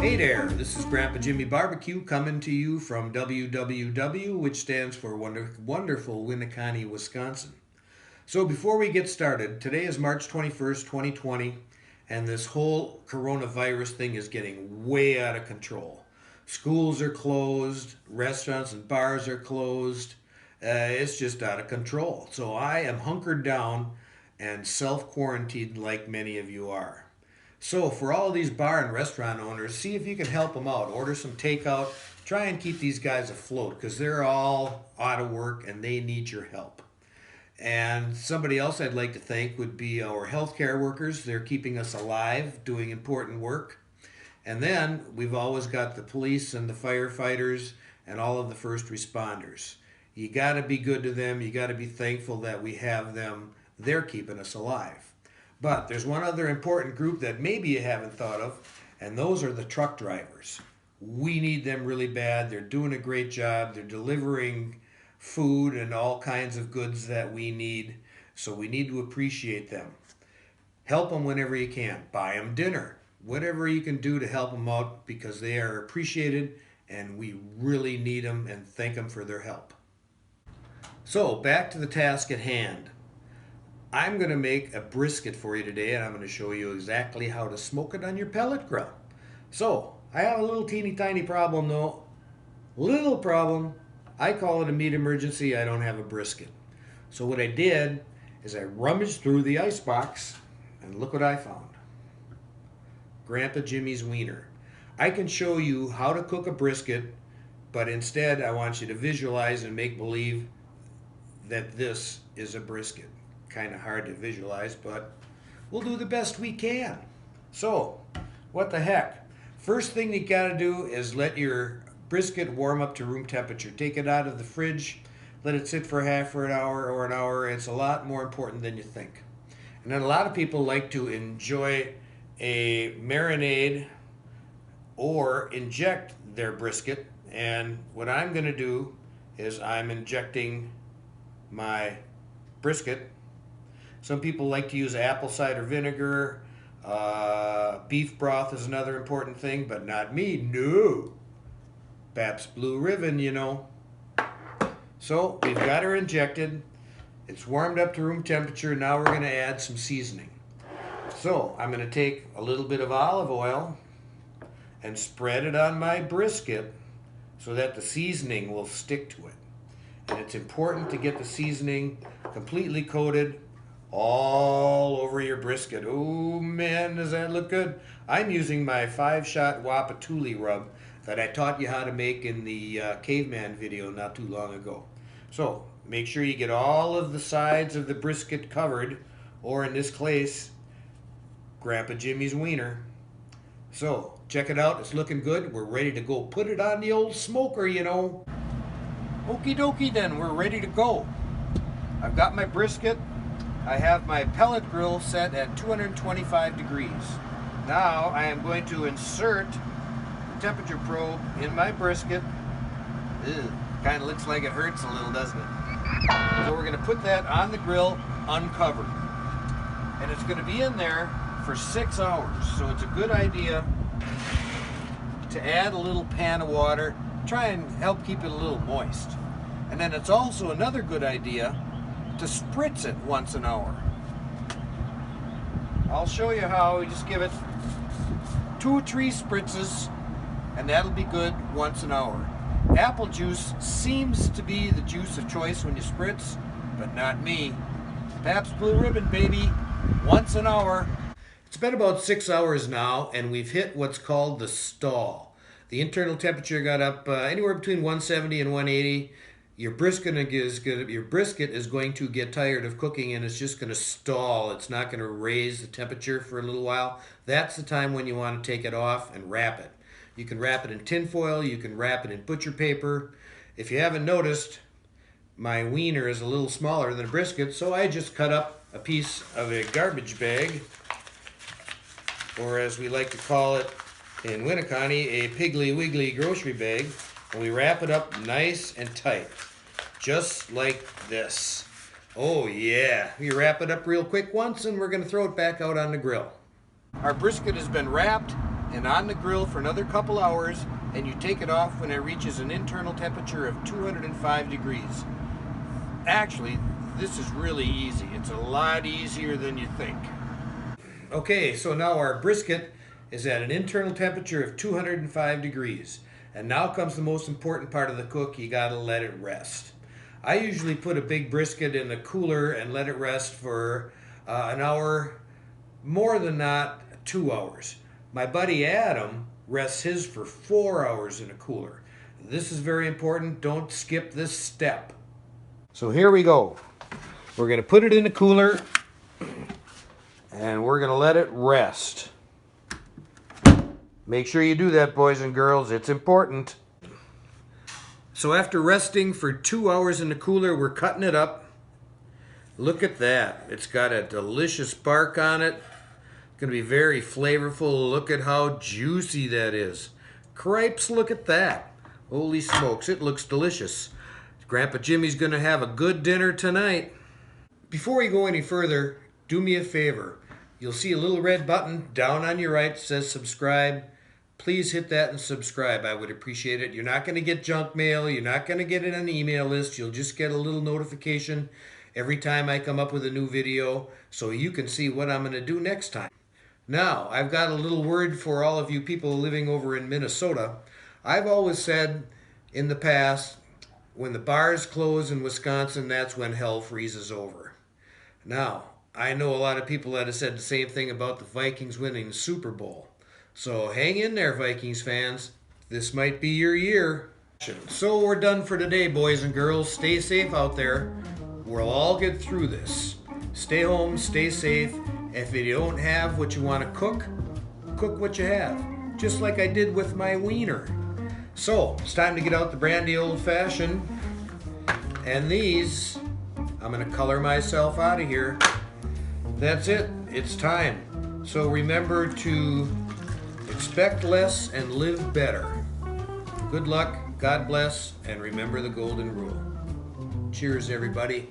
Hey there, this is Grandpa Jimmy BBQ coming to you from WWW, which stands for wonderful Winnie, Wisconsin. So before we get started, today is March 21st, 2020, and this whole coronavirus thing is getting way out of control. Schools are closed, restaurants and bars are closed. It's just out of control. So I am hunkered down and self-quarantined like many of you are. So for all these bar and restaurant owners, see if you can help them out. Order some takeout. Try and keep these guys afloat because they're all out of work and they need your help. And somebody else I'd like to thank would be our healthcare workers. They're keeping us alive, doing important work. And then we've always got the police and the firefighters and all of the first responders. You got to be good to them. You got to be thankful that we have them. They're keeping us alive. But there's one other important group that maybe you haven't thought of, and those are the truck drivers. We need them really bad. They're doing a great job. They're delivering food and all kinds of goods that we need, so we need to appreciate them. Help them whenever you can. Buy them dinner. Whatever you can do to help them out because they are appreciated and we really need them and thank them for their help. So back to the task at hand. I'm going to make a brisket for you today, and I'm going to show you exactly how to smoke it on your pellet grill. So, I have a little teeny tiny problem though. Little problem. I call it a meat emergency. I don't have a brisket. So what I did is I rummaged through the icebox, and look what I found. Grandpa Jimmy's wiener. I can show you how to cook a brisket, but instead I want you to visualize and make believe that this is a brisket. Kind of hard to visualize, but we'll do the best we can. So, what the heck? First thing you gotta do is let your brisket warm up to room temperature. Take it out of the fridge, let it sit for half or an hour or an hour. It's a lot more important than you think. And then a lot of people like to enjoy a marinade or inject their brisket. And what I'm gonna do is I'm injecting my brisket. Some people like to use apple cider vinegar. Beef broth is another important thing, but not me. No. Pabst Blue Ribbon, you know. So we've got her injected. It's warmed up to room temperature. Now we're going to add some seasoning. So I'm going to take a little bit of olive oil and spread it on my brisket so that the seasoning will stick to it. And it's important to get the seasoning completely coated all over your brisket. Oh man, does that look good? I'm using my 5-shot Wapatuli rub that I taught you how to make in the caveman video not too long ago. So make sure you get all of the sides of the brisket covered, or in this case, Grandpa Jimmy's wiener. So check it out, it's looking good. We're ready to go put it on the old smoker, you know. Okie dokie then, we're ready to go. I've got my brisket. I have my pellet grill set at 225 degrees. Now I am going to insert the temperature probe in my brisket. Kind of looks like it hurts a little, doesn't it? So we're going to put that on the grill uncovered. And it's going to be in there for 6 hours. So it's a good idea to add a little pan of water. Try and help keep it a little moist. And then it's also another good idea to spritz it once an hour. I'll show you how. We just give it 2 or 3 spritzes and that'll be good once an hour. Apple juice seems to be the juice of choice when you spritz, but not me. Pabst Blue Ribbon, baby, once an hour. It's been about 6 hours now and we've hit what's called the stall. The internal temperature got up anywhere between 170 and 180. Your brisket is going to get tired of cooking and it's just going to stall. It's not going to raise the temperature for a little while. That's the time when you want to take it off and wrap it. You can wrap it in tin foil. You can wrap it in butcher paper. If you haven't noticed, my wiener is a little smaller than a brisket, so I just cut up a piece of a garbage bag, or as we like to call it in Winnie, a Piggly Wiggly grocery bag. And we wrap it up nice and tight, just like this. Oh yeah, we wrap it up real quick once and we're going to throw it back out on the grill. Our brisket has been wrapped and on the grill for another couple hours, and you take it off when it reaches an internal temperature of 205 degrees. Actually, this is really easy. It's a lot easier than you think. Okay, so now our brisket is at an internal temperature of 205 degrees. And now comes the most important part of the cook. You gotta let it rest. I usually put a big brisket in the cooler and let it rest for an hour, more than not 2 hours. My buddy Adam rests his for 4 hours in a cooler. This is very important. Don't skip this step. So here we go. We're gonna put it in the cooler and we're gonna let it rest. Make sure you do that, boys and girls. It's important. So after resting for 2 hours in the cooler, we're cutting it up. Look at that. It's got a delicious bark on it. It's going to be very flavorful. Look at how juicy that is. Cripes, look at that. Holy smokes, it looks delicious. Grandpa Jimmy's going to have a good dinner tonight. Before we go any further, do me a favor. You'll see a little red button down on your right that says subscribe. Please hit that and subscribe. I would appreciate it. You're not going to get junk mail. You're not going to get it on the email list. You'll just get a little notification every time I come up with a new video so you can see what I'm going to do next time. Now, I've got a little word for all of you people living over in Minnesota. I've always said in the past, when the bars close in Wisconsin, that's when hell freezes over. Now, I know a lot of people that have said the same thing about the Vikings winning the Super Bowl. So hang in there, Vikings fans. This might be your year. So we're done for today, boys and girls. Stay safe out there. We'll all get through this. Stay home, stay safe. If you don't have what you want to cook, cook what you have. Just like I did with my wiener. So it's time to get out the brandy old fashioned. And these, I'm going to color myself out of here. That's it. It's time. So remember to expect less and live better. Good luck, God bless, and remember the golden rule. Cheers, everybody.